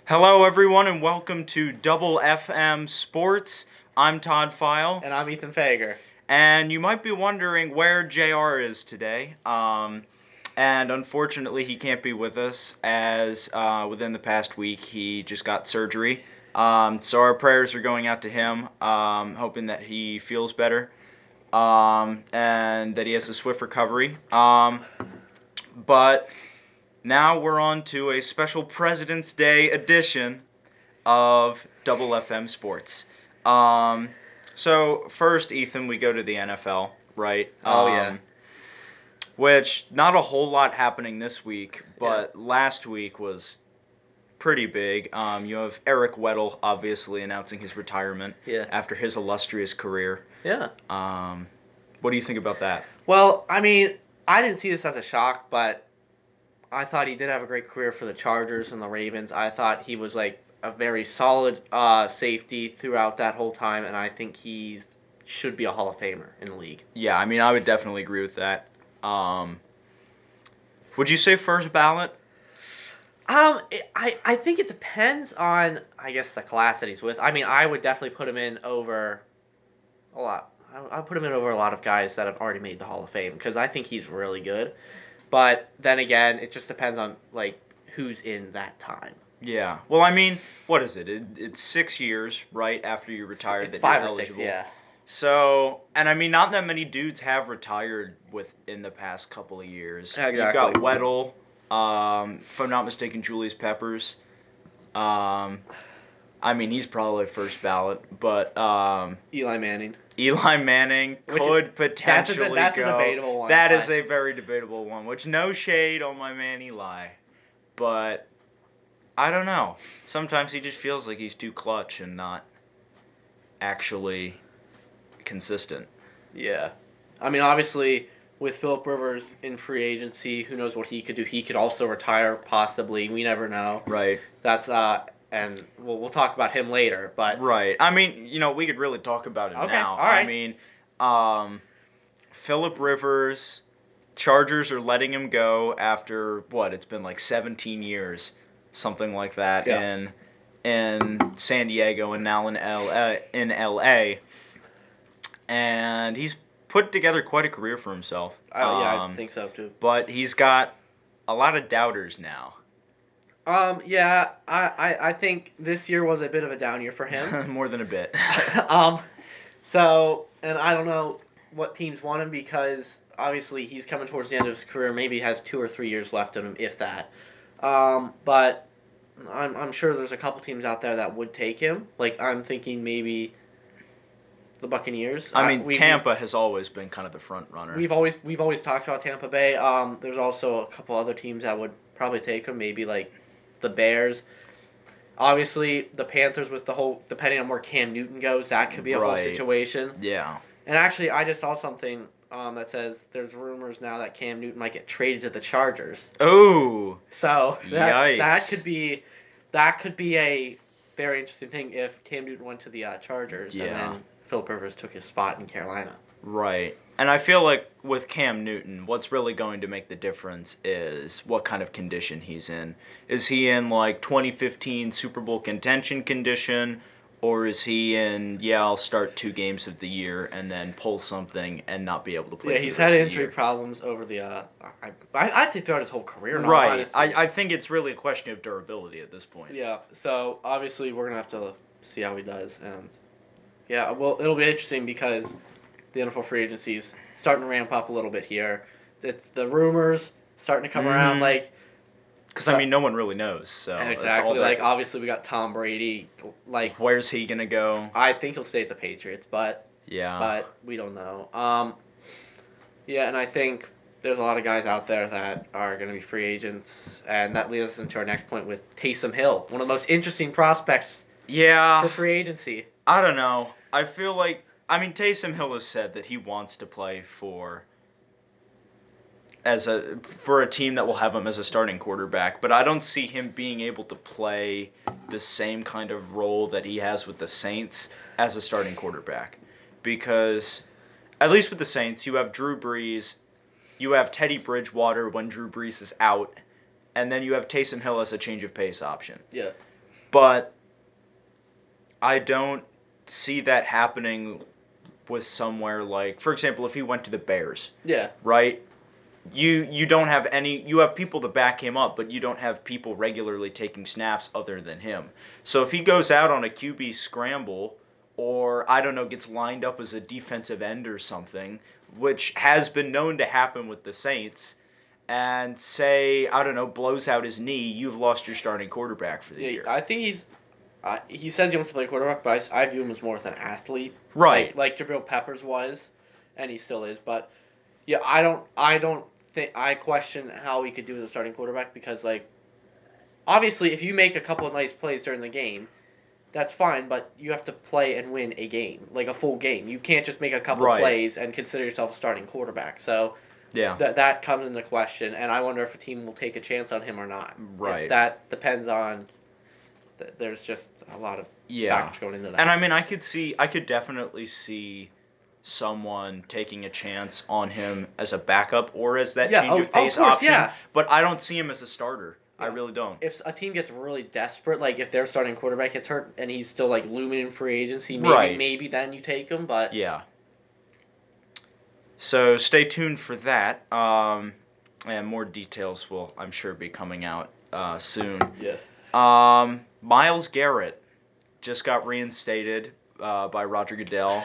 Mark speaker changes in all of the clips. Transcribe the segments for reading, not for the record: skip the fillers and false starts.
Speaker 1: Hello, everyone, and welcome to Double FM Sports. I'm Todd File,
Speaker 2: And I'm Ethan Fager.
Speaker 1: and you might be wondering where JR is today. And unfortunately, he can't be with us as within the past week he just got surgery. So our prayers are going out to him, hoping that he feels better and that he has a swift recovery. But now we're on to a special President's Day edition of Double FM Sports. So first, Ethan, we go to the NFL, right?
Speaker 2: Yeah.
Speaker 1: Which not a whole lot happening this week, but last week was pretty big. You have Eric Weddle obviously announcing his retirement after his illustrious career.
Speaker 2: Yeah.
Speaker 1: What do you think about that?
Speaker 2: Well, I mean, I didn't see this as a shock, but I thought he did have a great career for the Chargers and the Ravens. I thought he was like a very solid safety throughout that whole time, and I think he should be a Hall of Famer in the league.
Speaker 1: Yeah, I mean, I would definitely agree with that. Would you say first ballot?
Speaker 2: I think it depends on, I guess, the class that he's with. I mean, I would definitely put him in over a lot. I put him in over a lot of guys that have already made the Hall of Fame because I think he's really good. But then again, it just depends on like who's in that time.
Speaker 1: Yeah. Well, I mean, what is it? It's 6 years, right, after you retired
Speaker 2: It's
Speaker 1: that
Speaker 2: 5
Speaker 1: you're
Speaker 2: or
Speaker 1: eligible.
Speaker 2: 6, yeah.
Speaker 1: So, and I mean, not that many dudes have retired within the past couple of years.
Speaker 2: Exactly.
Speaker 1: You've got Weddle, if I'm not mistaken, Julius Peppers. I mean, he's probably first ballot, but
Speaker 2: Eli Manning.
Speaker 1: Eli Manning could potentially
Speaker 2: that's
Speaker 1: go.
Speaker 2: a debatable one.
Speaker 1: That is a very debatable one, which no shade on my man Eli, but I don't know. Sometimes he just feels like he's too clutch and not actually consistent.
Speaker 2: Yeah. I mean, obviously, with Phillip Rivers in free agency, who knows what he could do. He could also retire, possibly. We never know.
Speaker 1: Right.
Speaker 2: That's, and we'll talk about him later, but...
Speaker 1: Right. I mean, we could really talk about it now.
Speaker 2: All right.
Speaker 1: I mean, Phillip Rivers, Chargers are letting him go after, it's been like 17 years, something like that, in San Diego and now in LA. And he's put together quite a career for himself.
Speaker 2: I think so, too.
Speaker 1: But he's got a lot of doubters now.
Speaker 2: I think this year was a bit of a down year for him.
Speaker 1: More than a bit.
Speaker 2: So, and I don't know what teams want him because obviously he's coming towards the end of his career. Maybe he has 2 or 3 years left in him, if that. But I'm sure there's a couple teams out there that would take him. Like, I'm thinking maybe the Buccaneers.
Speaker 1: I mean, Tampa has always been kind of the front runner.
Speaker 2: We've always talked about Tampa Bay. There's also a couple other teams that would probably take him. Maybe like the Bears. Obviously, the Panthers with the whole, depending on where Cam Newton goes, that could be a whole situation.
Speaker 1: Yeah.
Speaker 2: And actually, I just saw something that says there's rumors now that Cam Newton might get traded to the Chargers.
Speaker 1: Oh.
Speaker 2: So
Speaker 1: Yikes.
Speaker 2: that could be a very interesting thing if Cam Newton went to the Chargers and then Phillip Rivers took his spot in Carolina.
Speaker 1: Right. And I feel like with Cam Newton, what's really going to make the difference is what kind of condition he's in. Is he in like 2015 Super Bowl contention condition, or is he in, I'll start 2 games of the year and then pull something and not be able to play?
Speaker 2: Yeah, he's had injury problems over the. I'd say throughout his whole career.
Speaker 1: Right. I think it's really a question of durability at this point.
Speaker 2: Yeah. So obviously we're gonna have to see how he does, and well, it'll be interesting because the NFL free agency is starting to ramp up a little bit here. It's the rumors starting to come around, like.
Speaker 1: Because, I mean, no one really knows. So
Speaker 2: exactly. Like, obviously, we got Tom Brady. Like,
Speaker 1: where's he going to go?
Speaker 2: I think he'll stay at the Patriots, but we don't know. And I think there's a lot of guys out there that are going to be free agents, and that leads us into our next point with Taysom Hill, one of the most interesting prospects for free agency.
Speaker 1: I don't know. I feel like, Taysom Hill has said that he wants to play for a team that will have him as a starting quarterback, but I don't see him being able to play the same kind of role that he has with the Saints as a starting quarterback. Because, at least with the Saints, you have Drew Brees, you have Teddy Bridgewater when Drew Brees is out, and then you have Taysom Hill as a change of pace option.
Speaker 2: Yeah.
Speaker 1: But I don't see that happening with somewhere like, for example, if he went to the Bears,
Speaker 2: Yeah.
Speaker 1: right? You don't have any. You have people to back him up, but you don't have people regularly taking snaps other than him. So if he goes out on a QB scramble, or I don't know, gets lined up as a defensive end or something, which has been known to happen with the Saints, and say I don't know, blows out his knee, you've lost your starting quarterback for the
Speaker 2: Yeah,
Speaker 1: year.
Speaker 2: I think he says he wants to play quarterback, but I view him as more as an athlete.
Speaker 1: Right.
Speaker 2: Like Jabril Peppers was, and he still is. But yeah, I don't think I question how he could do as a starting quarterback because like obviously if you make a couple of nice plays during the game, that's fine. But you have to play and win a game, like a full game. You can't just make a couple
Speaker 1: Right.
Speaker 2: plays and consider yourself a starting quarterback. So
Speaker 1: Yeah.
Speaker 2: that comes into question, and I wonder if a team will take a chance on him or not.
Speaker 1: Right.
Speaker 2: That depends on. There's just a lot of
Speaker 1: Yeah.
Speaker 2: factors going into that.
Speaker 1: And I mean, I could definitely see someone taking a chance on him as a backup or as that change of pace option.
Speaker 2: Yeah.
Speaker 1: But I don't see him as a starter.
Speaker 2: Yeah.
Speaker 1: I really don't.
Speaker 2: If a team gets really desperate, like if their starting quarterback gets hurt and he's still like looming in free agency, maybe then you take him. But
Speaker 1: yeah. So stay tuned for that. And more details will, I'm sure, be coming out soon.
Speaker 2: Yeah.
Speaker 1: Myles Garrett just got reinstated by Roger Goodell.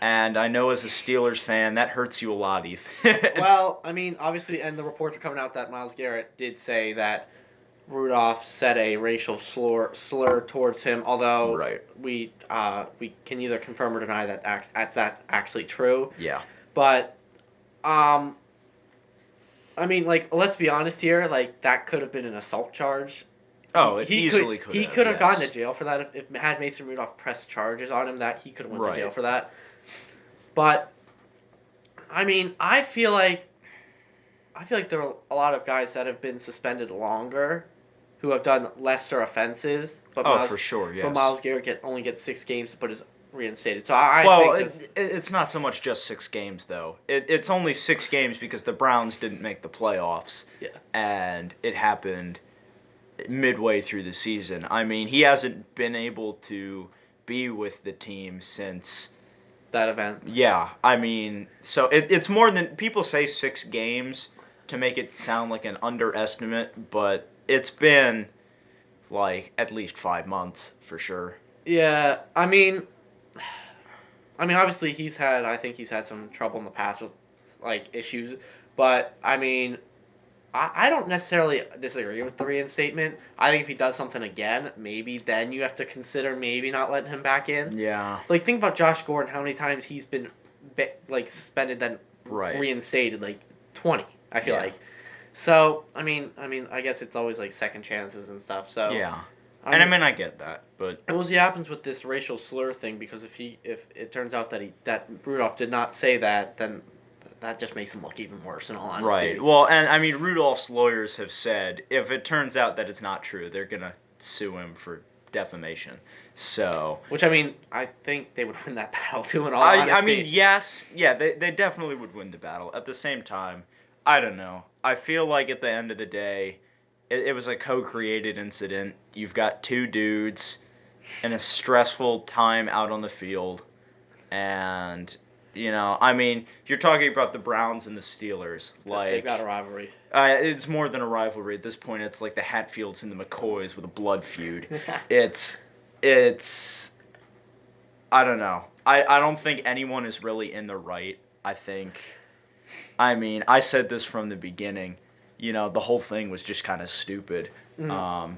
Speaker 1: And I know as a Steelers fan, that hurts you a lot, Ethan.
Speaker 2: Well, I mean, obviously, and the reports are coming out that Myles Garrett did say that Rudolph said a racial slur towards him, although
Speaker 1: right.
Speaker 2: we can either confirm or deny that that's actually true.
Speaker 1: Yeah.
Speaker 2: But, I mean, like, let's be honest here, like, that could have been an assault charge.
Speaker 1: Oh, it easily could have.
Speaker 2: He could have gone to jail for that if had Mason Rudolph pressed charges on him, that he could have went to jail for that. But I mean, I feel like there are a lot of guys that have been suspended longer who have done lesser offenses. But
Speaker 1: for sure, yes.
Speaker 2: But Myles Garrett only gets 6 games, but is reinstated. So
Speaker 1: it's not so much just 6 games though. It's only 6 games because the Browns didn't make the playoffs.
Speaker 2: Yeah.
Speaker 1: And it happened midway through the season. I mean, he hasn't been able to be with the team since
Speaker 2: that event.
Speaker 1: Yeah, I mean, so it's more than people say 6 games to make it sound like an underestimate, but it's been like at least 5 months for sure.
Speaker 2: Yeah, I mean, obviously I think he's had some trouble in the past with like issues, but I mean, I don't necessarily disagree with the reinstatement. I think if he does something again, maybe then you have to consider maybe not letting him back in.
Speaker 1: Yeah.
Speaker 2: Like, think about Josh Gordon, how many times he's been, like, suspended then reinstated, like, 20, I feel like. So, I mean, I guess it's always, like, second chances and stuff, so.
Speaker 1: Yeah. I get that, but.
Speaker 2: It mostly happens with this racial slur thing, because if it turns out that Rudolph did not say that, then that just makes him look even worse, in all honesty.
Speaker 1: Right. Well, and I mean, Rudolph's lawyers have said if it turns out that it's not true, they're going to sue him for defamation. So.
Speaker 2: Which, I mean, I think they would win that battle, too, in all honesty.
Speaker 1: I mean, yes. Yeah, they definitely would win the battle. At the same time, I don't know. I feel like at the end of the day, it was a co-created incident. You've got 2 dudes in a stressful time out on the field, and. You know, I mean, you're talking about the Browns and the Steelers. Like
Speaker 2: they've got a rivalry.
Speaker 1: It's more than a rivalry at this point. It's like the Hatfields and the McCoys with a blood feud. it's I don't know. I don't think anyone is really in the right. I mean, I said this from the beginning. You know, the whole thing was just kind of stupid.
Speaker 2: Mm.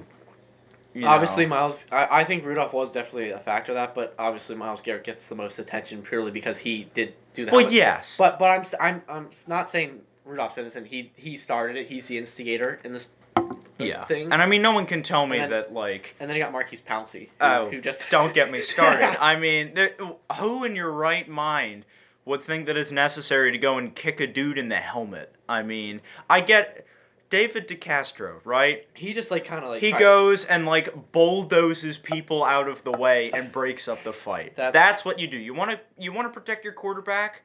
Speaker 2: Obviously, Myles. I think Rudolph was definitely a factor of that, but obviously Myles Garrett gets the most attention purely because he did do that.
Speaker 1: Well, yes.
Speaker 2: But I'm not saying Rudolph's innocent. He started it. He's the instigator in this thing.
Speaker 1: And I mean, no one can tell me that like.
Speaker 2: And then you got Marquise Pouncey, who just
Speaker 1: don't get me started. I mean, who in your right mind would think that it's necessary to go and kick a dude in the helmet? I mean, I get. David DeCastro, right?
Speaker 2: He just like kind of like
Speaker 1: he goes and like bulldozes people out of the way and breaks up the fight. That's what you do. You want to protect your quarterback?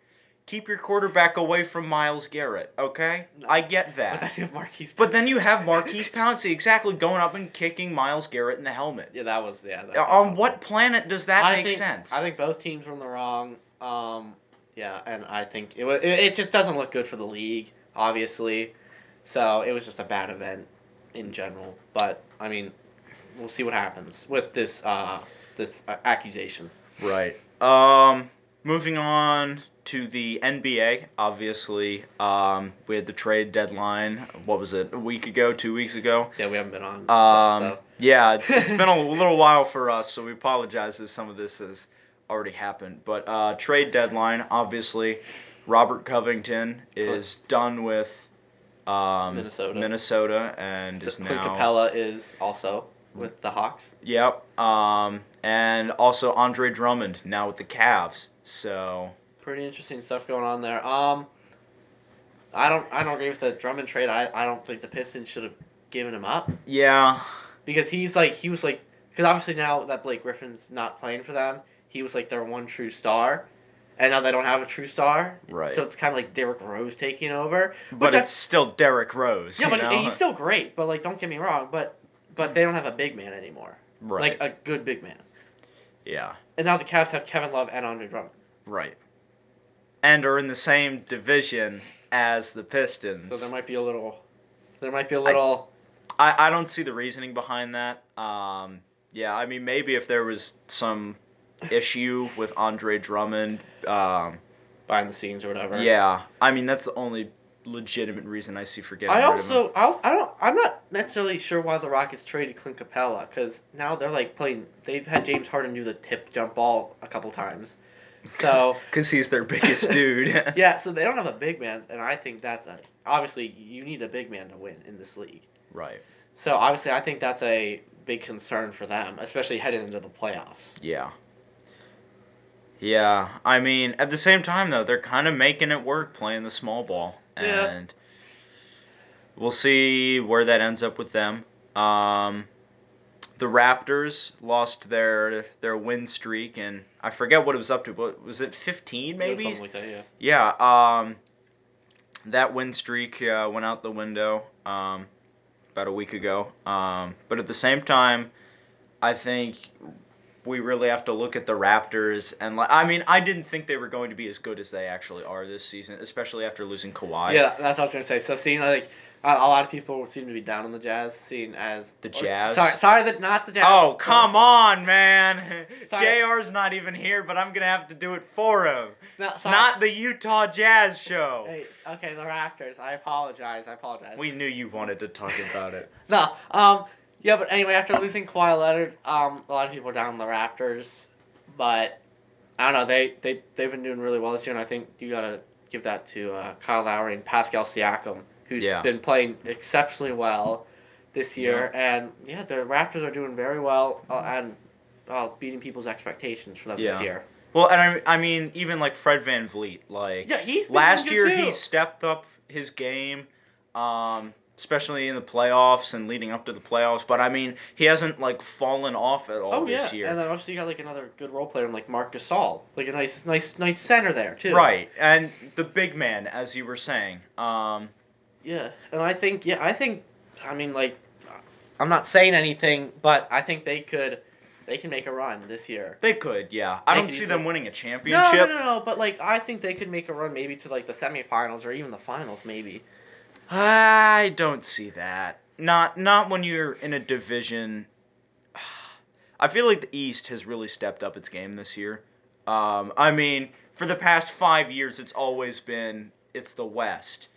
Speaker 1: keep your quarterback away from Myles Garrett, okay?
Speaker 2: No.
Speaker 1: I get
Speaker 2: But
Speaker 1: that.
Speaker 2: then you have Marquise.
Speaker 1: But then you have Marquise Pouncey exactly going up and kicking Myles Garrett in the helmet.
Speaker 2: Yeah, that's
Speaker 1: On what planet does that make sense?
Speaker 2: I think both teams were in the wrong. Yeah, and I think it just doesn't look good for the league, obviously. So it was just a bad event in general. But I mean, we'll see what happens with this accusation.
Speaker 1: Right. Moving on to the NBA. Obviously, we had the trade deadline. What was it? A week ago? 2 weeks ago?
Speaker 2: Yeah, we haven't been on. So.
Speaker 1: Yeah, it's been a little while for us, so we apologize if some of this has already happened. But trade deadline. Robert Covington is done with Minnesota and is
Speaker 2: Clint
Speaker 1: now.
Speaker 2: Capella is also with the Hawks.
Speaker 1: Yep. And also Andre Drummond now with the Cavs. So
Speaker 2: pretty interesting stuff going on there. I don't agree with the Drummond trade. I don't think the Pistons should have given him up.
Speaker 1: Yeah.
Speaker 2: Because he was like because obviously now that Blake Griffin's not playing for them, he was like their one true star. And now they don't have a true star.
Speaker 1: Right.
Speaker 2: So it's kind of like Derrick Rose taking over.
Speaker 1: But it's still Derrick Rose.
Speaker 2: Yeah, but
Speaker 1: know?
Speaker 2: He's still great. But like, don't get me wrong. But they don't have a big man anymore.
Speaker 1: Right.
Speaker 2: Like a good big man.
Speaker 1: Yeah.
Speaker 2: And now the Cavs have Kevin Love and Andre Drummond.
Speaker 1: Right. And are in the same division as the Pistons.
Speaker 2: So there might be a little.
Speaker 1: I don't see the reasoning behind that. Yeah, I mean, maybe if there was some issue with Andre Drummond.
Speaker 2: Behind the scenes or whatever.
Speaker 1: Yeah. I mean, that's the only legitimate reason I see for getting rid of him.
Speaker 2: I'm not necessarily sure why the Rockets traded Clint Capella, because now they're like playing. They've had James Harden do the tip jump ball a couple times, so
Speaker 1: because he's their biggest dude.
Speaker 2: Yeah, so they don't have a big man, and I think obviously you need a big man to win in this league.
Speaker 1: Right.
Speaker 2: So obviously I think that's a big concern for them, especially heading into the playoffs.
Speaker 1: Yeah. Yeah, I mean, at the same time though, they're kind of making it work playing the small ball. And we'll see where that ends up with them. The Raptors lost their win streak, and I forget what it was up to, but was it 15 maybe?
Speaker 2: Something like that, yeah.
Speaker 1: Yeah, that win streak went out the window about a week ago. But at the same time, I think we really have to look at the Raptors, and I mean, I didn't think they were going to be as good as they actually are this season, especially after losing Kawhi.
Speaker 2: Yeah, that's what I was gonna say. So seeing like a lot of people seem to be down on the Jazz, seeing as
Speaker 1: the Jazz.
Speaker 2: Not the Jazz.
Speaker 1: Oh, come on, man!
Speaker 2: Sorry.
Speaker 1: JR's not even here, but I'm gonna have to do it for him.
Speaker 2: No,
Speaker 1: it's not the Utah Jazz show.
Speaker 2: Hey, okay, the Raptors. I apologize.
Speaker 1: We knew you wanted to talk about it.
Speaker 2: No, yeah, but anyway, after losing Kawhi Leonard, a lot of people are down on the Raptors, but I don't know, they've been doing really well this year, and I think you gotta give that to Kyle Lowry and Pascal Siakam, who's been playing exceptionally well this year, and the Raptors are doing very well and beating people's expectations for them this year.
Speaker 1: Well, and I mean, even like Fred VanVleet,
Speaker 2: he's been
Speaker 1: last year
Speaker 2: good too.
Speaker 1: He stepped up his game. Especially in the playoffs and leading up to the playoffs, but I mean, he hasn't fallen off at all this year.
Speaker 2: And then obviously you got another good role player like Marc Gasol, a nice center there too.
Speaker 1: Right, and the big man, as you were saying.
Speaker 2: Yeah, and I think I mean I'm not saying anything, but I think they can make a run this year.
Speaker 1: They could, yeah. I don't see them winning a championship.
Speaker 2: No, but I think they could make a run maybe to the semifinals or even the finals maybe.
Speaker 1: I don't see that. Not when you're in a division. I feel like the East has really stepped up its game this year. I mean, for the past 5 years, it's always been the West,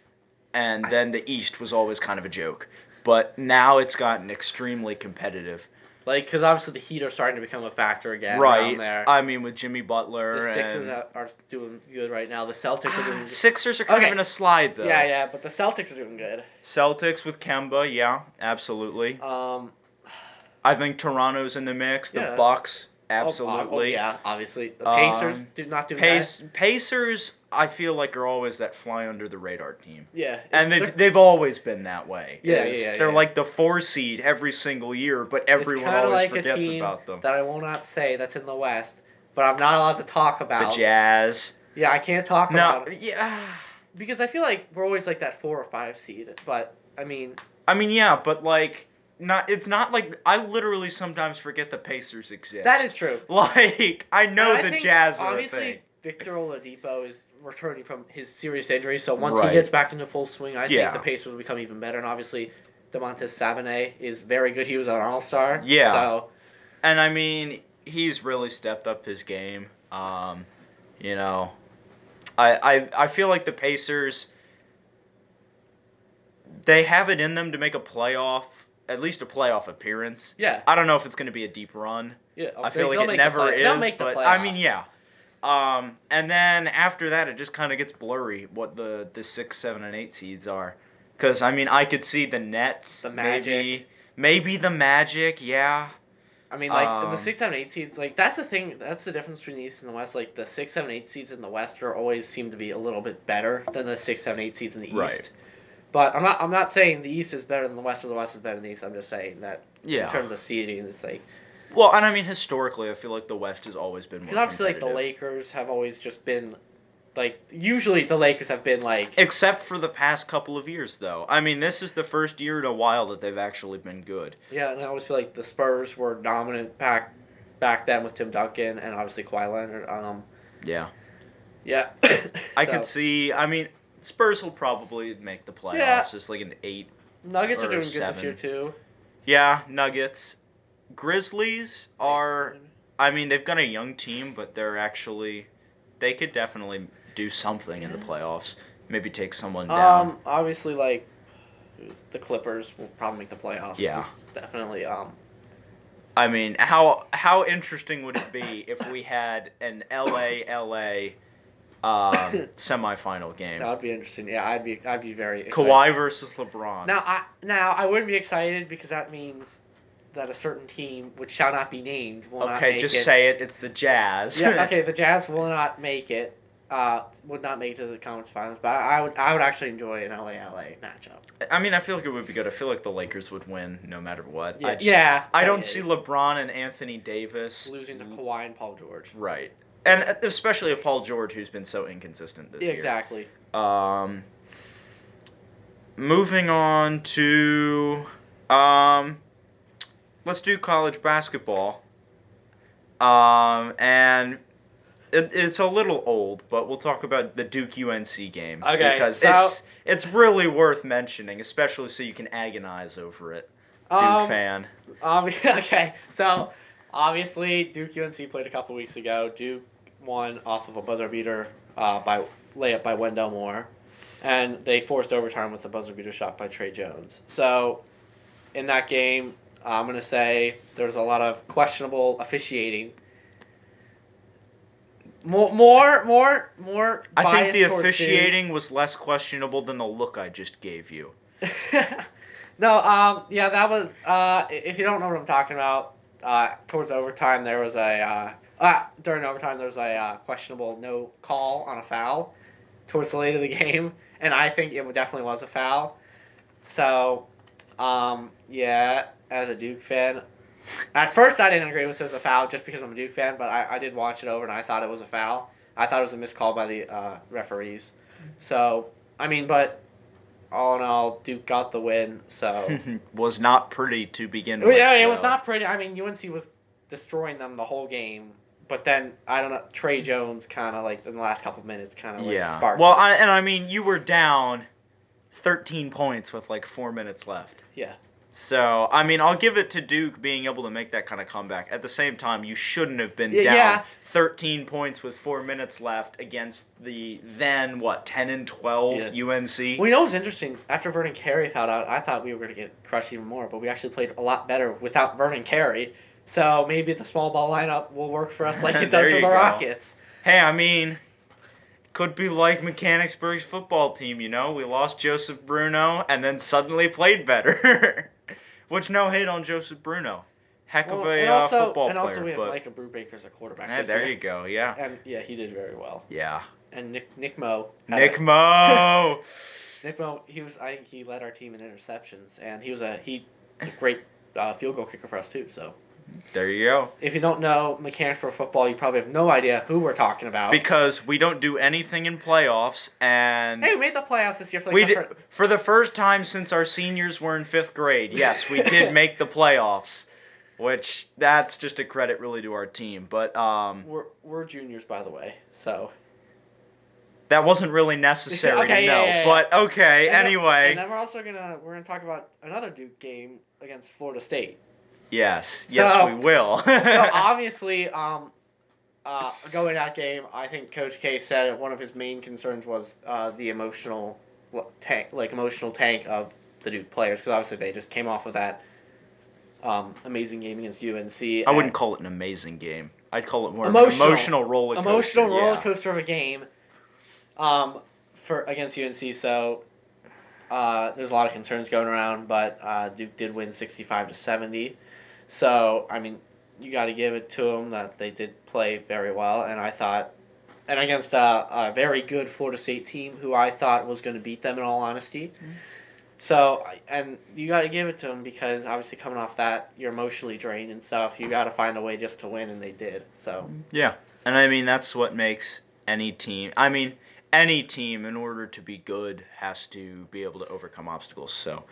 Speaker 1: and then the East was always kind of a joke. But now it's gotten extremely competitive.
Speaker 2: Because obviously the Heat are starting to become a factor again.
Speaker 1: Right.
Speaker 2: Around there.
Speaker 1: I mean, with Jimmy Butler.
Speaker 2: The Sixers are doing good right now. The Celtics are doing good.
Speaker 1: Sixers are kind of in a slide, though.
Speaker 2: Yeah, but the Celtics are doing good.
Speaker 1: Celtics with Kemba, yeah, absolutely. I think Toronto's in the mix. The Bucks, absolutely.
Speaker 2: Yeah, obviously. The Pacers do not do that.
Speaker 1: Pacers, I feel like, are always that fly under the radar team.
Speaker 2: Yeah.
Speaker 1: And they've always been that way.
Speaker 2: Yeah.
Speaker 1: They're like the 4 seed every single year, but everyone always forgets about them.
Speaker 2: That I will not say that's in the West, but I'm not allowed to talk about.
Speaker 1: The Jazz.
Speaker 2: Yeah, I can't talk
Speaker 1: No,
Speaker 2: about it
Speaker 1: yeah.
Speaker 2: because I feel like we're always like that 4 or 5 seed. But I mean,
Speaker 1: Yeah, but like, not. It's not like I literally sometimes forget the Pacers
Speaker 2: that
Speaker 1: exist.
Speaker 2: is true.
Speaker 1: Like, I
Speaker 2: And
Speaker 1: know
Speaker 2: I
Speaker 1: the
Speaker 2: think
Speaker 1: Jazz are a thing.
Speaker 2: obviously Victor Oladipo is returning from his serious injury, so once he
Speaker 1: Right.
Speaker 2: gets back into full swing, I think the
Speaker 1: Yeah.
Speaker 2: Pacers will become even better. And obviously, Demontis Sabonet is very good. He was an All-Star.
Speaker 1: Yeah.
Speaker 2: So
Speaker 1: And I mean, he's really stepped up his game. You know, I feel like the Pacers, they have it in them to make a playoff, at least a playoff appearance.
Speaker 2: yeah,
Speaker 1: I don't know if it's going to be a deep run.
Speaker 2: yeah,
Speaker 1: I feel like
Speaker 2: they'll
Speaker 1: it
Speaker 2: make the
Speaker 1: never
Speaker 2: play. They'll
Speaker 1: is,
Speaker 2: make the
Speaker 1: but
Speaker 2: playoffs.
Speaker 1: yeah. And then after that, it just kind of gets blurry what the 6, 7, and 8 seeds are. Because I could see the Nets,
Speaker 2: The Magic.
Speaker 1: maybe the Magic, yeah.
Speaker 2: I mean, like in the
Speaker 1: Um,
Speaker 2: 6, 7, 8 seeds, like that's the thing. That's the difference between the East and the West. Like the 6, 7, 8 seeds in the West are always seem to be a little bit better than the 6, 7, 8 seeds in the
Speaker 1: Right.
Speaker 2: East. But I'm not saying the East is better than the West or the West is better than the East. I'm just saying that in
Speaker 1: Yeah.
Speaker 2: terms of seeding, it's like
Speaker 1: Well, and I mean historically, I feel like the West has always been more
Speaker 2: because obviously like the
Speaker 1: competitive.
Speaker 2: Lakers have always just been like usually the Lakers have been like
Speaker 1: Except for the past couple of years, though. I mean, this is the first year in a while that they've actually been good.
Speaker 2: yeah, and I always feel like the Spurs were dominant back then with Tim Duncan and obviously Kawhi Leonard.
Speaker 1: Yeah.
Speaker 2: Yeah,
Speaker 1: I
Speaker 2: so,
Speaker 1: could see. I mean, Spurs will probably make the playoffs.
Speaker 2: Yeah.
Speaker 1: Just like an 8.
Speaker 2: Nuggets are
Speaker 1: or
Speaker 2: doing good this
Speaker 1: 7.
Speaker 2: year too.
Speaker 1: Yeah, Nuggets. Grizzlies are. I mean, they've got a young team, but they're actually. They could definitely do something in the playoffs. Maybe take someone down.
Speaker 2: Obviously like the Clippers will probably make the playoffs.
Speaker 1: Yeah.
Speaker 2: Just definitely.
Speaker 1: I mean, how interesting would it be if we had an LA semifinal game?
Speaker 2: That would be interesting. Yeah, I'd be very excited.
Speaker 1: Kawhi versus LeBron.
Speaker 2: Now I wouldn't be excited because that means that a certain team, which shall not be named, will not
Speaker 1: Okay,
Speaker 2: make
Speaker 1: just
Speaker 2: it.
Speaker 1: say it. It's the Jazz.
Speaker 2: Yeah, okay, the Jazz will not make it. Would not make it to the conference finals, but I would actually enjoy an LA matchup.
Speaker 1: I mean, I feel like it would be good. I feel like the Lakers would win no matter what.
Speaker 2: Yeah,
Speaker 1: I don't see LeBron and Anthony Davis
Speaker 2: losing to Kawhi and Paul George.
Speaker 1: Right. And especially a Paul George who's been so inconsistent this year.
Speaker 2: Exactly.
Speaker 1: Moving on to let's do college basketball. And it's a little old, but we'll talk about the Duke UNC game.
Speaker 2: Okay,
Speaker 1: Because
Speaker 2: so-
Speaker 1: it's really worth mentioning, especially so you can agonize over it. Duke fan.
Speaker 2: Okay, so obviously Duke UNC played a couple weeks ago. Duke won off of a buzzer beater by layup by Wendell Moore, and they forced overtime with a buzzer beater shot by Trey Jones. So in that game, I'm gonna say there was a lot of questionable officiating. More
Speaker 1: I think the
Speaker 2: bias towards
Speaker 1: officiating was less questionable than the look I just gave you.
Speaker 2: Duke. No, yeah, that was. If you don't know what I'm talking about, towards overtime there was during overtime there was a questionable no call on a foul towards the late of the game, and I think it definitely was a foul. So, yeah, as a Duke fan, at first I didn't agree with it as a foul just because I'm a Duke fan, but I did watch it over and I thought it was a foul. I thought it was a missed call by the referees. So, I mean, but all in all, Duke got the win. So
Speaker 1: Was not pretty to begin with.
Speaker 2: yeah, it was
Speaker 1: though.
Speaker 2: not pretty. I mean, UNC was destroying them the whole game, but then I don't know. Trey Jones kind of like in the last couple minutes kind of like sparked.
Speaker 1: Well,
Speaker 2: things.
Speaker 1: I mean, you were down 13 points with like 4 minutes left.
Speaker 2: Yeah.
Speaker 1: So, I mean, I'll give it to Duke being able to make that kind of comeback. At the same time, you shouldn't have been down
Speaker 2: Yeah.
Speaker 1: 13 points with 4 minutes left against the then, 10 and 12 UNC.
Speaker 2: Well, you know what's interesting? After Vernon Carey fouled out, I thought we were going to get crushed even more, but we actually played a lot better without Vernon Carey. So maybe the small ball lineup will work for us like it does
Speaker 1: There
Speaker 2: for
Speaker 1: you
Speaker 2: the
Speaker 1: go.
Speaker 2: Rockets.
Speaker 1: Hey, I mean, could be like Mechanicsburg's football team, you know? We lost Joseph Bruno and then suddenly played better. Which, no hate on Joseph Bruno. Heck of a football player.
Speaker 2: And also we have
Speaker 1: but,
Speaker 2: Micah Brubaker as a quarterback.
Speaker 1: eh,
Speaker 2: this
Speaker 1: there
Speaker 2: year.
Speaker 1: you go, yeah.
Speaker 2: And yeah, he did very well.
Speaker 1: Yeah.
Speaker 2: And Nick Moe.
Speaker 1: Nick Moe!
Speaker 2: Nick Moe, I think he led our team in interceptions, and he was a great field goal kicker for us too. So
Speaker 1: There you go.
Speaker 2: If you don't know Mechanicsburg football, you probably have no idea who we're talking about.
Speaker 1: Because we don't do anything in playoffs, and
Speaker 2: Hey, we made the playoffs this year
Speaker 1: for the first time since our seniors were in 5th grade. Yes, we did make the playoffs, which that's just a credit really to our team. But
Speaker 2: we're juniors, by the way, so
Speaker 1: that wasn't really necessary
Speaker 2: okay,
Speaker 1: to know.
Speaker 2: yeah.
Speaker 1: But okay,
Speaker 2: and
Speaker 1: anyway.
Speaker 2: And then we're gonna talk about another Duke game against Florida State.
Speaker 1: Yes,
Speaker 2: So,
Speaker 1: we will.
Speaker 2: So obviously, going that game, I think Coach K said one of his main concerns was the emotional tank of the Duke players, because obviously they just came off of that amazing game against UNC.
Speaker 1: I wouldn't call it an amazing game. I'd call it more
Speaker 2: emotional
Speaker 1: roller coaster.
Speaker 2: Roller coaster of a game. For against UNC, so there's a lot of concerns going around, but Duke did win 65-70. So I mean, you got to give it to them that they did play very well, and I thought, and against a very good Florida State team who I thought was going to beat them in all honesty. Mm-hmm. So, and you got to give it to them because obviously coming off that, you're emotionally drained and stuff. You got to find a way just to win, and they did. So
Speaker 1: yeah, and I mean that's what makes any team. I mean, any team in order to be good has to be able to overcome obstacles. So,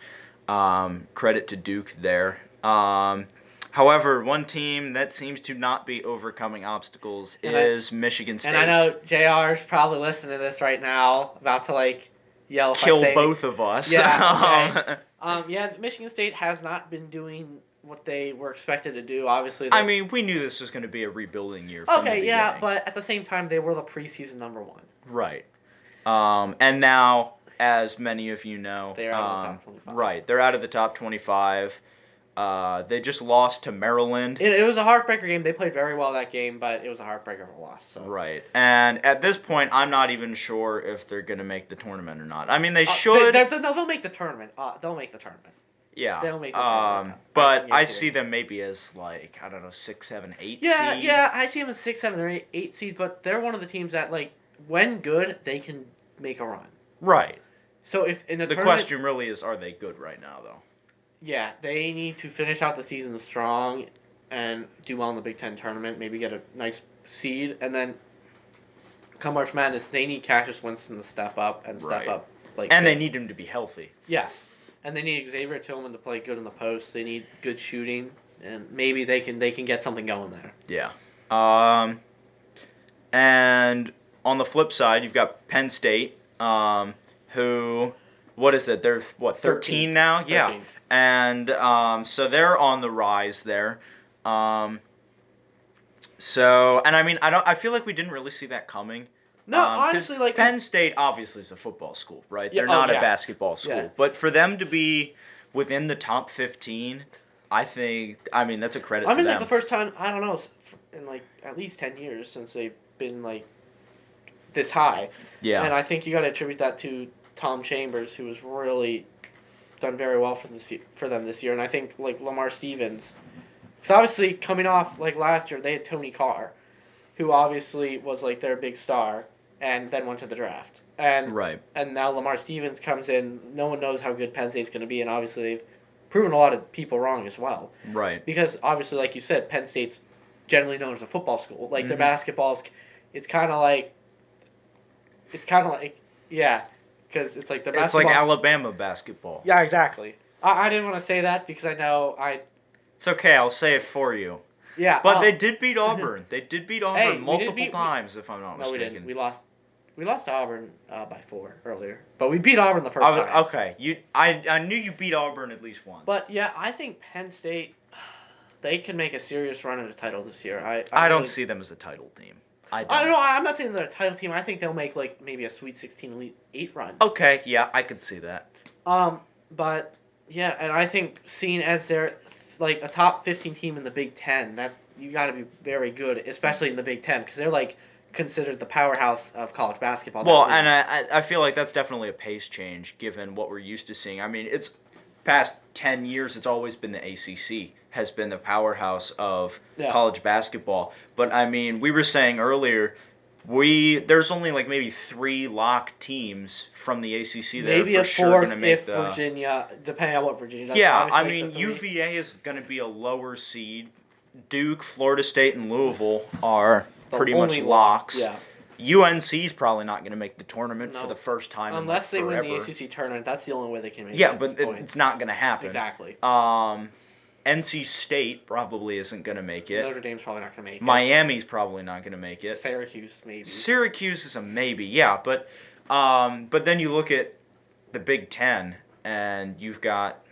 Speaker 1: credit to Duke there. However, one team that seems to not be overcoming obstacles is Michigan State.
Speaker 2: And I know JR's probably listening to this right now, about to yell.
Speaker 1: Kill both of us.
Speaker 2: Yeah. Okay. Michigan State has not been doing what they were expected to do. Obviously.
Speaker 1: I mean, we knew this was going to be a rebuilding year. From the beginning.
Speaker 2: But at the same time, they were the preseason number 1.
Speaker 1: Right. And now, as many of you know,
Speaker 2: they're out of the top 25.
Speaker 1: Right, they're out of the top 25. They just lost to Maryland.
Speaker 2: It was a heartbreaker game. They played very well that game, but it was a heartbreaker of a loss. So.
Speaker 1: Right. And at this point, I'm not even sure if they're going to make the tournament or not. I mean, they should.
Speaker 2: They'll make the tournament. They'll make the tournament.
Speaker 1: Yeah.
Speaker 2: They'll make the tournament.
Speaker 1: But I see them maybe as, 6, 7, 8 seed.
Speaker 2: Yeah, I see them as 6, 7, or 8 seed, but they're one of the teams that, when good, they can make a run.
Speaker 1: Right.
Speaker 2: So if in the tournament,
Speaker 1: question really is, are they good right now, though?
Speaker 2: Yeah, they need to finish out the season strong and do well in the Big Ten tournament. Maybe get a nice seed, and then come March Madness, they need Cassius Winston to step up and step up.
Speaker 1: And they need him to be healthy.
Speaker 2: Yes, and they need Xavier Tillman to play good in the post. They need good shooting, and maybe they can get something going there.
Speaker 1: Yeah. And on the flip side, you've got Penn State, who, what is it? They're 13 now? 13. Yeah. And so they're on the rise there. And I mean, I feel like we didn't really see that coming.
Speaker 2: No, honestly,
Speaker 1: Penn State obviously is a football school, right? They're not a basketball school. Yeah. But for them to be within the top 15, that's a credit to them.
Speaker 2: It's the first time, I don't know, in at least 10 years since they've been this high.
Speaker 1: Yeah.
Speaker 2: And I think you got to attribute that to Tom Chambers, who was really done very well for them this year. And I think Lamar Stevens, because obviously coming off last year, they had Tony Carr, who obviously was their big star, and then went to the draft. And
Speaker 1: right.
Speaker 2: And now Lamar Stevens comes in. No one knows how good Penn State's going to be, and obviously they've proven a lot of people wrong as well.
Speaker 1: Right.
Speaker 2: Because obviously, like you said, Penn State's generally known as a football school. Their basketball's, it's kind of like, yeah. Because it's like the basketball.
Speaker 1: It's like Alabama basketball.
Speaker 2: Yeah, exactly. I didn't want to say that because I know
Speaker 1: It's okay, I'll say it for you.
Speaker 2: Yeah.
Speaker 1: But they did beat Auburn. They did beat Auburn multiple times, if I'm not mistaken.
Speaker 2: No, we didn't. We lost to Auburn by 4 earlier. But we beat Auburn the first time.
Speaker 1: Okay. I knew you beat Auburn at least once.
Speaker 2: But, yeah, I think Penn State, they can make a serious run at a title this year.
Speaker 1: I don't see them as a title team. I don't.
Speaker 2: No, I'm not saying they're a title team. I think they'll make maybe a Sweet 16 Elite 8 run.
Speaker 1: Okay, yeah, I could see that.
Speaker 2: But yeah, and I think seeing as they're a top 15 team in the Big Ten, you got to be very good, especially in the Big Ten, because they're considered the powerhouse of college basketball.
Speaker 1: Well, and I feel like that's definitely a pace change given what we're used to seeing. I mean, it's past 10 years, it's always been the ACC has been the powerhouse of college basketball. But, I mean, we were saying earlier, there's only maybe 3 locked teams from the ACC that
Speaker 2: maybe
Speaker 1: are for sure going to make
Speaker 2: if Virginia, depending on what Virginia does.
Speaker 1: Yeah, I mean, UVA is going to be a lower seed Duke, Florida State, and Louisville are
Speaker 2: The
Speaker 1: pretty much
Speaker 2: only
Speaker 1: locks.
Speaker 2: Yeah.
Speaker 1: UNC's probably not going to make the tournament for
Speaker 2: No.
Speaker 1: the first time
Speaker 2: Unless
Speaker 1: in
Speaker 2: they
Speaker 1: like
Speaker 2: win
Speaker 1: forever.
Speaker 2: the ACC tournament, that's the only way they can make it.
Speaker 1: Yeah,
Speaker 2: at
Speaker 1: but
Speaker 2: this point.
Speaker 1: it's not going to happen.
Speaker 2: Exactly.
Speaker 1: NC State probably isn't going to make it.
Speaker 2: Notre Dame's probably not going to make it.
Speaker 1: Miami's probably not going to make it.
Speaker 2: Syracuse maybe.
Speaker 1: Syracuse is a maybe, yeah, but then you look at the Big Ten and you've got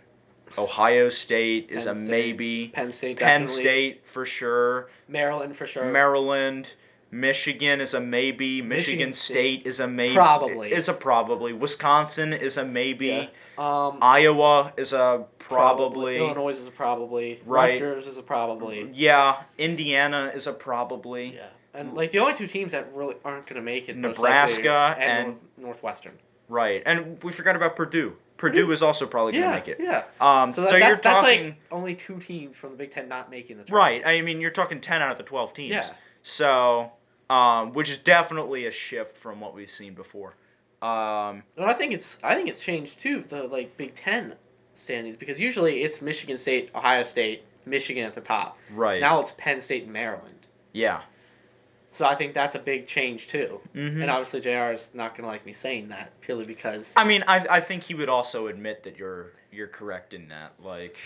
Speaker 1: Ohio State is
Speaker 2: Penn
Speaker 1: a
Speaker 2: State.
Speaker 1: maybe.
Speaker 2: Penn State
Speaker 1: Penn
Speaker 2: definitely.
Speaker 1: State for sure.
Speaker 2: Maryland for sure.
Speaker 1: Maryland. Michigan is a maybe. Michigan State is a maybe.
Speaker 2: Probably.
Speaker 1: Is a probably. Wisconsin is a maybe.
Speaker 2: Yeah.
Speaker 1: Iowa is a probably.
Speaker 2: Illinois is a probably.
Speaker 1: Right.
Speaker 2: Rutgers is a probably.
Speaker 1: Yeah. Indiana is a probably.
Speaker 2: Yeah. And like the only two teams that really aren't going to make it,
Speaker 1: Nebraska
Speaker 2: and Northwestern.
Speaker 1: Right. And we forgot about Purdue. Purdue is also probably going to make it.
Speaker 2: Yeah.
Speaker 1: So you're talking
Speaker 2: that's like only two teams from the Big Ten not making the tournament.
Speaker 1: Right. I mean, you're talking 10 out of the 12 teams.
Speaker 2: Yeah.
Speaker 1: So, which is definitely a shift from what we've seen before.
Speaker 2: Well, I think it's changed too, the like Big Ten standings, because usually it's Michigan State, Ohio State, Michigan at the top.
Speaker 1: Right.
Speaker 2: Now it's Penn State and Maryland.
Speaker 1: Yeah.
Speaker 2: So I think that's a big change too.
Speaker 1: Mm-hmm.
Speaker 2: And obviously JR is not going to like me saying that purely because
Speaker 1: I mean, I think he would also admit that you're correct in that. Like,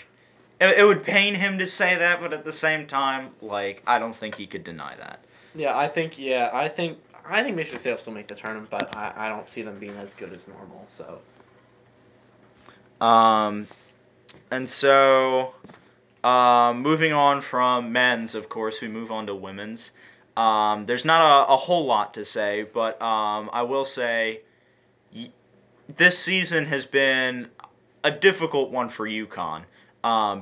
Speaker 1: it would pain him to say that, but at the same time, like, I don't think he could deny that.
Speaker 2: I think Michigan State will still make the tournament, but I don't see them being as good as normal. So.
Speaker 1: And so, moving on from men's, of course, we move on to women's. There's not a whole lot to say, but I will say this season has been a difficult one for UConn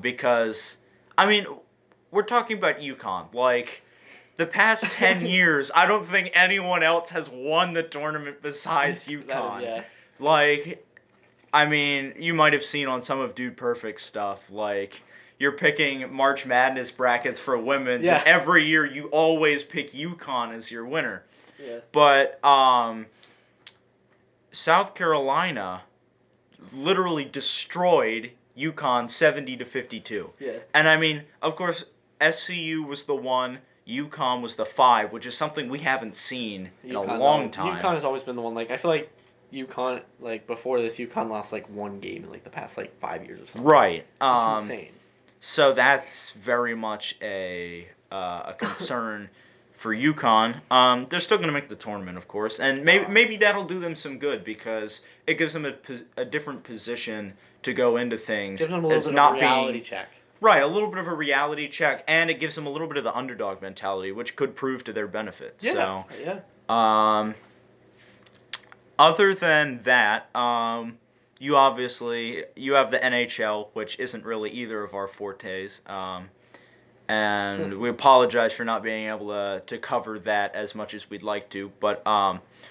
Speaker 1: because, I mean, we're talking about UConn. Like, the past 10 years, I don't think anyone else has won the tournament besides UConn.
Speaker 2: Yeah.
Speaker 1: Like, I mean, you might have seen on some of Dude Perfect stuff, like, you're picking March Madness brackets for women's, and every year you always pick UConn as your winner.
Speaker 2: Yeah.
Speaker 1: But South Carolina literally destroyed UConn 70-52.
Speaker 2: Yeah.
Speaker 1: And I mean, of course, SCU was the 1, UConn was the 5, which is something we haven't seen in a long time.
Speaker 2: UConn has always been the one. Like, I feel like UConn, like before this, UConn lost like one game in like the past like 5 years or something.
Speaker 1: Right.
Speaker 2: It's insane.
Speaker 1: So that's very much a concern for UConn. They're still going to make the tournament, of course, and maybe that'll do them some good because it gives them a different position to go into things.
Speaker 2: Gives them a little bit of a reality check.
Speaker 1: Right, a little bit of a reality check, and it gives them a little bit of the underdog mentality, which could prove to their benefit.
Speaker 2: Yeah.
Speaker 1: So, other than that, you have the NHL, which isn't really either of our fortes, and we apologize for not being able to cover that as much as we'd like to. But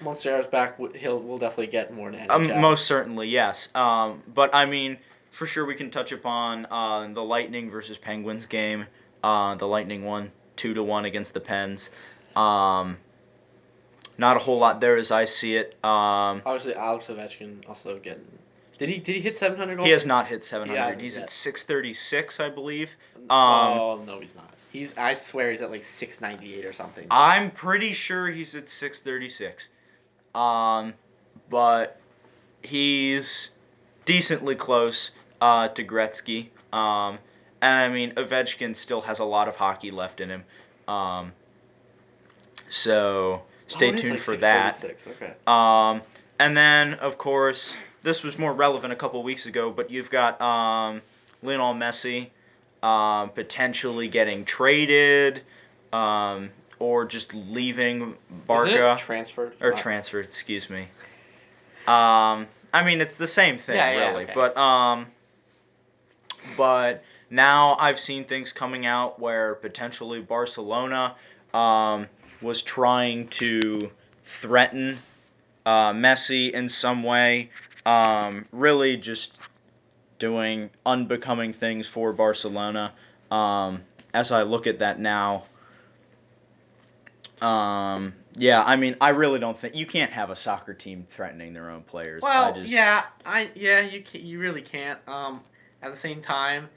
Speaker 2: once JR's back, we'll definitely get more in NHL.
Speaker 1: Most certainly, yes. But I mean, for sure, we can touch upon the Lightning versus Penguins game. The Lightning won 2-1 against the Pens. Not a whole lot there as I see it.
Speaker 2: Obviously, Alex Ovechkin also getting. Did he hit 700 goals?
Speaker 1: He has not hit 700. He's at 636, I believe.
Speaker 2: No, he's not. I swear he's at like 698 or something.
Speaker 1: I'm pretty sure he's at 636. But he's decently close to Gretzky. And I mean, Ovechkin still has a lot of hockey left in him. So stay tuned for that.
Speaker 2: Okay.
Speaker 1: And then, of course, this was more relevant a couple weeks ago, but you've got Lionel Messi potentially getting traded or just leaving Barca.
Speaker 2: Is it transferred?
Speaker 1: Or transferred, excuse me. I mean, it's the same thing, really.
Speaker 2: Okay.
Speaker 1: But now I've seen things coming out where potentially Barcelona was trying to threaten Messi in some way, really just doing unbecoming things for Barcelona. As I look at that now, yeah, I mean, I really don't think you can't have a soccer team threatening their own players.
Speaker 2: Well, you really can't. At the same time,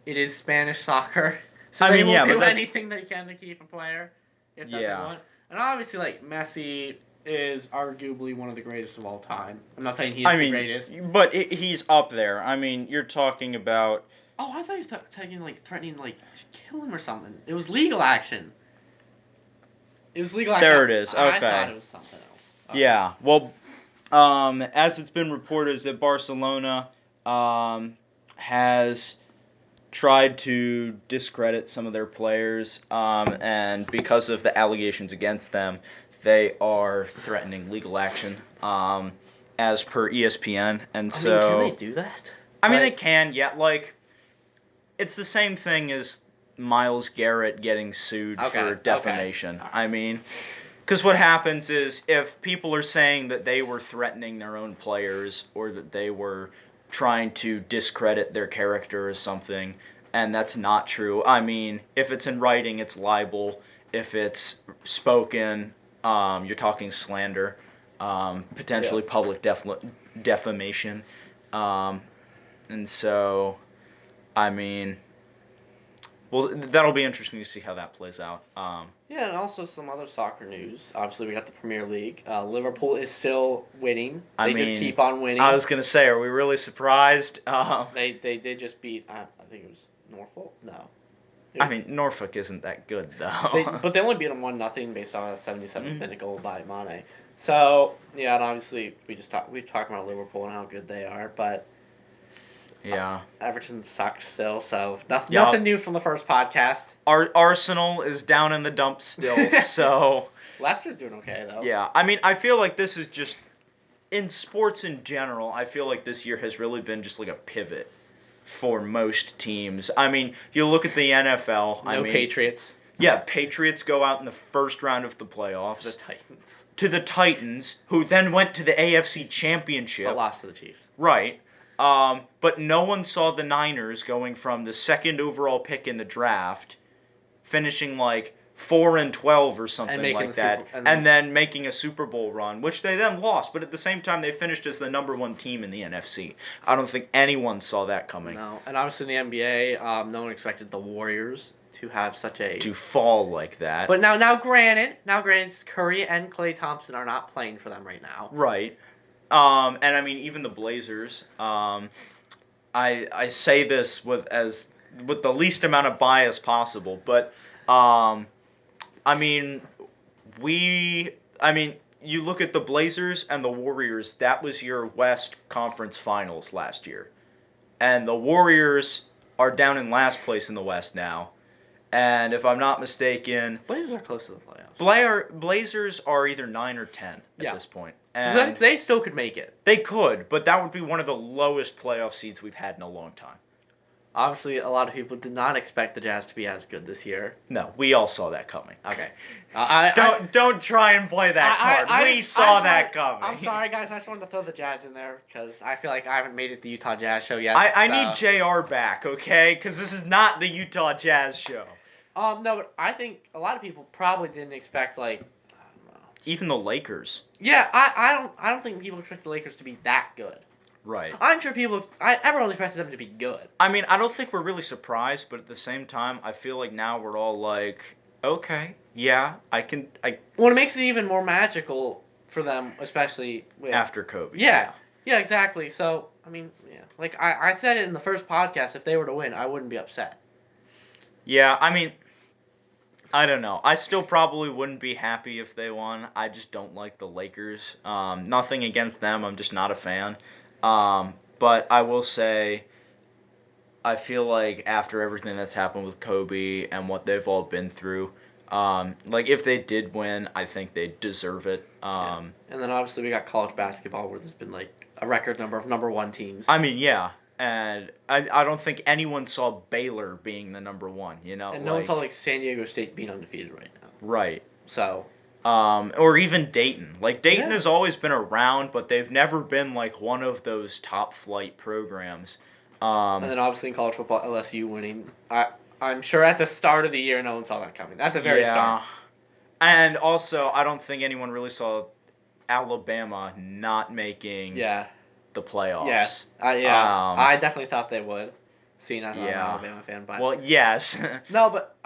Speaker 2: it is Spanish soccer. So
Speaker 1: I
Speaker 2: they
Speaker 1: mean,
Speaker 2: will
Speaker 1: yeah,
Speaker 2: do
Speaker 1: but that's
Speaker 2: anything they can to keep a player if that they
Speaker 1: yeah.
Speaker 2: want. And obviously, like Messi is arguably one of the greatest of all time. I'm not saying he's
Speaker 1: I
Speaker 2: the
Speaker 1: mean,
Speaker 2: greatest.
Speaker 1: but he's up there. I mean, you're talking about.
Speaker 2: Oh, I thought you were taking like threatening like kill him or something. It was legal action. It was legal action.
Speaker 1: There it is.
Speaker 2: I thought
Speaker 1: Okay.
Speaker 2: it was something else.
Speaker 1: Yeah. Well, as it's been reported, is that Barcelona has tried to discredit some of their players, and because of the allegations against them, they are threatening legal action, as per ESPN. And
Speaker 2: I mean, can they
Speaker 1: so,
Speaker 2: do that?
Speaker 1: I mean, they can. Yeah, like it's the same thing as Miles Garrett getting sued for defamation.
Speaker 2: Okay.
Speaker 1: I mean, because what happens is if people are saying that they were threatening their own players or that they were trying to discredit their character or something, and that's not true. I mean, if it's in writing, it's libel. If it's spoken, you're talking slander, potentially public defamation. Um, and so, I mean, well, that'll be interesting to see how that plays out.
Speaker 2: Yeah, and also some other soccer news. Obviously, we got the Premier League. Liverpool is still winning. They just keep on winning.
Speaker 1: I was gonna say, are we really surprised?
Speaker 2: They did just beat. I think it was Norfolk. No.
Speaker 1: I mean, Norfolk isn't that good though.
Speaker 2: But they only beat them 1-0 based on a 77th minute goal by Mane. So yeah, and obviously we talked about Liverpool and how good they are, but
Speaker 1: yeah.
Speaker 2: Everton sucks still. So nothing new from the first podcast.
Speaker 1: Arsenal is down in the dumps still, so
Speaker 2: Leicester's doing okay though.
Speaker 1: yeah. I mean, I feel like this is just in sports in general. I feel like this year has really been just like a pivot for most teams. I mean, you look at the NFL.
Speaker 2: No Patriots.
Speaker 1: Yeah, Patriots go out in the first round of the playoffs.
Speaker 2: The Titans.
Speaker 1: To the Titans, who then went to the AFC Championship.
Speaker 2: But lost to the Chiefs.
Speaker 1: Right. But no one saw the Niners going from the second overall pick in the draft, finishing like 4-12 or something like that, and then making a Super Bowl run, which they then lost. But at the same time, they finished as the number one team in the NFC. I don't think anyone saw that coming.
Speaker 2: No, and obviously in the NBA, no one expected the Warriors to have
Speaker 1: to fall like that.
Speaker 2: But now granted, Curry and Klay Thompson are not playing for them right now.
Speaker 1: Right. And I mean, even the Blazers. I say this with the least amount of bias possible, but I mean, you look at the Blazers and the Warriors. That was your West Conference Finals last year, and the Warriors are down in last place in the West now. And if I'm not mistaken,
Speaker 2: Blazers are close to the playoffs.
Speaker 1: Blazers are either 9 or 10 at this point.
Speaker 2: And they still could make it.
Speaker 1: They could, but that would be one of the lowest playoff seeds we've had in a long time.
Speaker 2: Obviously, a lot of people did not expect the Jazz to be as good this year.
Speaker 1: No, we all saw that coming.
Speaker 2: Okay.
Speaker 1: Don't try and play that card. We saw that coming.
Speaker 2: I'm sorry, guys. I just wanted to throw the Jazz in there because I feel like I haven't made it the Utah Jazz show yet.
Speaker 1: I need JR back, okay? Because this is not the Utah Jazz show.
Speaker 2: No, but I think a lot of people probably didn't expect I don't know.
Speaker 1: Even the Lakers.
Speaker 2: Yeah, I don't think people expect the Lakers to be that good.
Speaker 1: Right.
Speaker 2: I'm sure everyone expected them to be good.
Speaker 1: I mean, I don't think we're really surprised, but at the same time, I feel like now we're all like, okay, yeah,
Speaker 2: Well, it makes it even more magical for them, especially
Speaker 1: after Kobe.
Speaker 2: Yeah, exactly. So, I mean, yeah, like I said it in the first podcast, if they were to win, I wouldn't be upset.
Speaker 1: Yeah, I mean, I don't know. I still probably wouldn't be happy if they won. I just don't like the Lakers. Nothing against them. I'm just not a fan. But I will say, I feel like after everything that's happened with Kobe and what they've all been through, like if they did win, I think they deserve it.
Speaker 2: And then obviously we got college basketball where there's been like a record number of number one teams.
Speaker 1: I mean, yeah. And I don't think anyone saw Baylor being the number one, you know?
Speaker 2: And no one saw like San Diego State being undefeated right now.
Speaker 1: Right.
Speaker 2: So.
Speaker 1: Or even Dayton. Like, Dayton has always been around, but they've never been, like, one of those top-flight programs.
Speaker 2: And then, obviously, in college football, LSU winning. I'm sure at the start of the year, no one saw that coming. At the very start.
Speaker 1: And also, I don't think anyone really saw Alabama not making the playoffs.
Speaker 2: I definitely thought they would. seeing as I'm an
Speaker 1: Yeah.
Speaker 2: Alabama fan. But
Speaker 1: Well, yes.
Speaker 2: no, but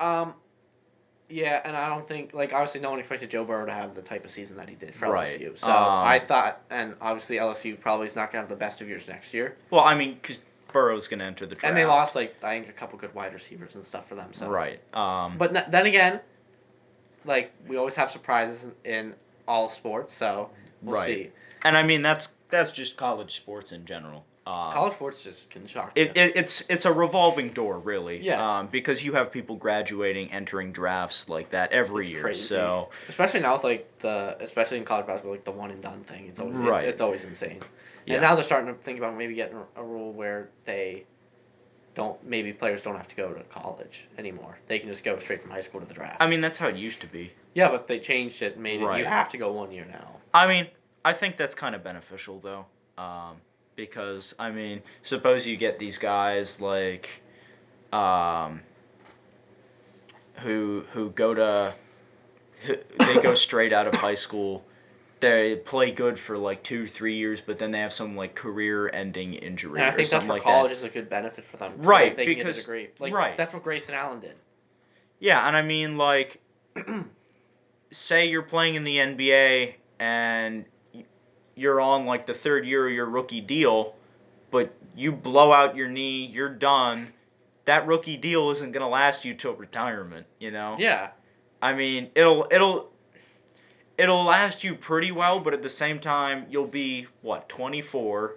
Speaker 2: yeah, and I don't think obviously no one expected Joe Burrow to have the type of season that he did for
Speaker 1: Right.
Speaker 2: LSU. So I thought, and obviously LSU probably is not gonna have the best of years next year.
Speaker 1: Well, I mean, because Burrow's going to enter the draft.
Speaker 2: And they lost I think a couple good wide receivers and stuff for them. So
Speaker 1: Right.
Speaker 2: But then again, we always have surprises in all sports, so we'll see.
Speaker 1: And I mean that's just college sports in general.
Speaker 2: College sports just can shock you.
Speaker 1: It's a revolving door, really.
Speaker 2: Yeah.
Speaker 1: Because you have people graduating, entering drafts like that every year.
Speaker 2: Crazy.
Speaker 1: So
Speaker 2: especially now with especially in college basketball, the one and done thing. It's always it's always insane.
Speaker 1: Yeah.
Speaker 2: And now they're starting to think about maybe getting a rule where players don't have to go to college anymore. They can just go straight from high school to the draft.
Speaker 1: I mean that's how it used to be.
Speaker 2: Yeah, but they changed it and made it you have to go 1 year now.
Speaker 1: I mean, I think that's kind of beneficial though. Because I mean, suppose you get these guys like who they go straight out of high school. They play good for 2-3 years, but then they have some career-ending injury.
Speaker 2: And I think
Speaker 1: or
Speaker 2: that's
Speaker 1: something
Speaker 2: where
Speaker 1: like
Speaker 2: college
Speaker 1: that.
Speaker 2: is a good benefit for them.
Speaker 1: Right,
Speaker 2: they can
Speaker 1: because
Speaker 2: get a degree.
Speaker 1: right.
Speaker 2: That's what Grayson Allen did.
Speaker 1: Yeah, and I mean say you're playing in the NBA and you're on the third year of your rookie deal, but you blow out your knee, you're done. That rookie deal isn't gonna last you till retirement, you know?
Speaker 2: Yeah.
Speaker 1: I mean, it'll last you pretty well, but at the same time, you'll be 24?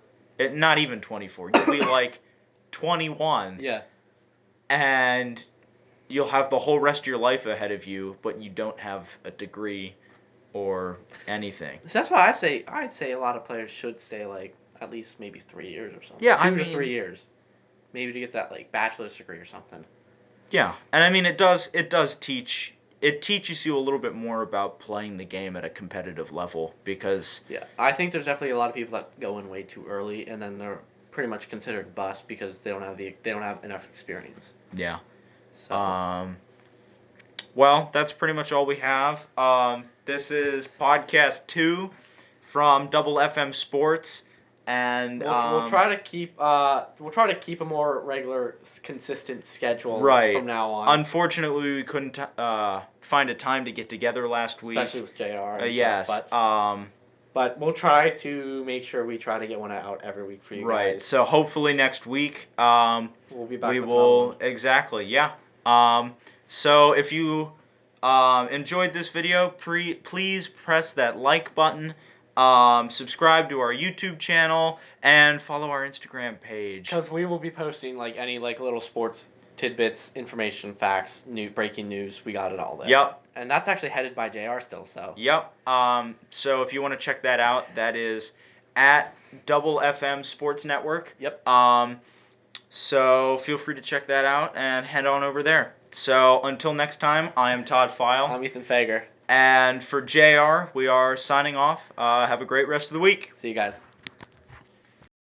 Speaker 1: Not even 24. You'll be 21.
Speaker 2: Yeah.
Speaker 1: And you'll have the whole rest of your life ahead of you, but you don't have a degree or anything.
Speaker 2: So that's why I'd say a lot of players should stay at least maybe 3 years or something.
Speaker 1: Yeah,
Speaker 2: 2 to 3 years, maybe to get that bachelor's degree or something.
Speaker 1: Yeah, and I mean it does teach. It teaches you a little bit more about playing the game at a competitive level because.
Speaker 2: Yeah, I think there's definitely a lot of people that go in way too early and then they're pretty much considered bust because they don't have enough experience.
Speaker 1: Yeah.
Speaker 2: So.
Speaker 1: Well, that's pretty much all we have. This is podcast 2 from Double FM Sports, and
Speaker 2: we'll try to keep a more regular, consistent schedule from now on.
Speaker 1: Unfortunately, we couldn't find a time to get together last week,
Speaker 2: especially with JR. And
Speaker 1: yes.
Speaker 2: Stuff, but we'll try to make sure we try to get one out every week for you guys.
Speaker 1: Right. So hopefully next week
Speaker 2: we'll be back.
Speaker 1: We will exactly. Yeah. So if you enjoyed this video, please press that like button, subscribe to our YouTube channel, and follow our Instagram page.
Speaker 2: Because we will be posting any little sports tidbits, information, facts, breaking news. We got it all there.
Speaker 1: Yep.
Speaker 2: And that's actually headed by JR still. So.
Speaker 1: Yep. So if you want to check that out, that is at Double FM Sports Network.
Speaker 2: Yep.
Speaker 1: So feel free to check that out and head on over there. So until next time, I am Todd File.
Speaker 2: I'm Ethan Fager.
Speaker 1: And for JR, we are signing off. Have a great rest of the week.
Speaker 2: See you guys.